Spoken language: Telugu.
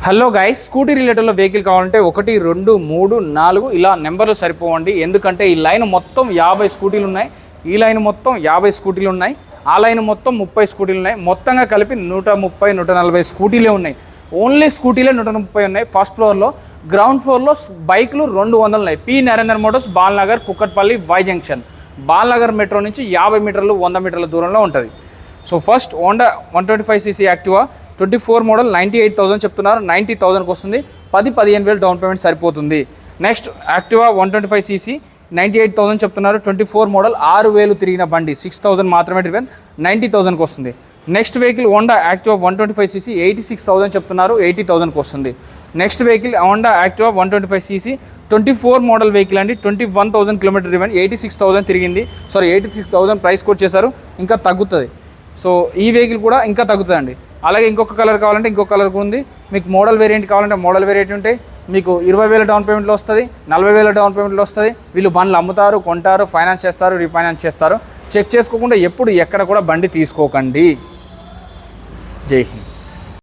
హలో గైస్, స్కూటీ రిలేటెడ్లో వెహికల్ కావాలంటే 1, 2, 3, 4 ఇలా నెంబర్లు సరిపోవండి. ఎందుకంటే ఈ లైన్ మొత్తం 50 స్కూటీలు ఉన్నాయి, ఈ లైన్ మొత్తం 50 స్కూటీలు ఉన్నాయి, ఆ లైన్ మొత్తం 30 స్కూటీలు ఉన్నాయి. మొత్తంగా కలిపి 130, 140 స్కూటీలే ఉన్నాయి. ఓన్లీ స్కూటీలే 130 ఉన్నాయి. ఫస్ట్ ఫ్లోర్లో, గ్రౌండ్ ఫ్లోర్లో బైకులు 200 ఉన్నాయి. P Narender Motors, Balnagar, Kukatpally, Y junction. Balnagar metro నుంచి 50 మీటర్లు 100 మీటర్ల దూరంలో ఉంటుంది. So first Honda 125cc Activa 24 model 98,000 చెప్తున్నారు. 90,000కి వస్తుంది. 10-15 వేలు డౌన్ పేమెంట్ సరిపోతుంది. నెక్స్ట్ యాక్టివా 125cc 98,000 చెప్తున్నారు. 24 మోడల్ 6,000 తిరిగిన బండి, 6,000 మాత్రమే డ్రివెన్, 90,000కి వస్తుంది. Next vehicle Honda Activa 125cc 86,000 చెప్తున్నారు. 80,000కి వస్తుంది. Next vehicle Honda Activa 125cc 24 model vehicle అండి. 21,000 కిలోమీటర్ డ్రివెన్, 86,000 తిరిగింది. 86,000 ప్రైస్ కోట్ చేశారు. ఇంకా తగ్గుతుంది. సో ఈ వెహికల్ కూడా ఇంకా తగ్గుతుందండి. అలాగే ఇంకొక కలర్ కావాలంటే ఇంకొక కలర్ ఉంది. మీకు మోడల్ వేరియంట్ కావాలంటే మోడల్ వేరియంట్ ఉంటాయి. మీకు 20,000 డౌన్ పేమెంట్లో వస్తుంది, 40,000 డౌన్ పేమెంట్లో వస్తుంది. వీళ్ళు బండ్లు అమ్ముతారు, కొంటారు, ఫైనాన్స్ చేస్తారు, రీఫైనాన్స్ చేస్తారు. చెక్ చేసుకోకుండా ఎప్పుడు ఎక్కడ కూడా బండి తీసుకోకండి. జై హింద్.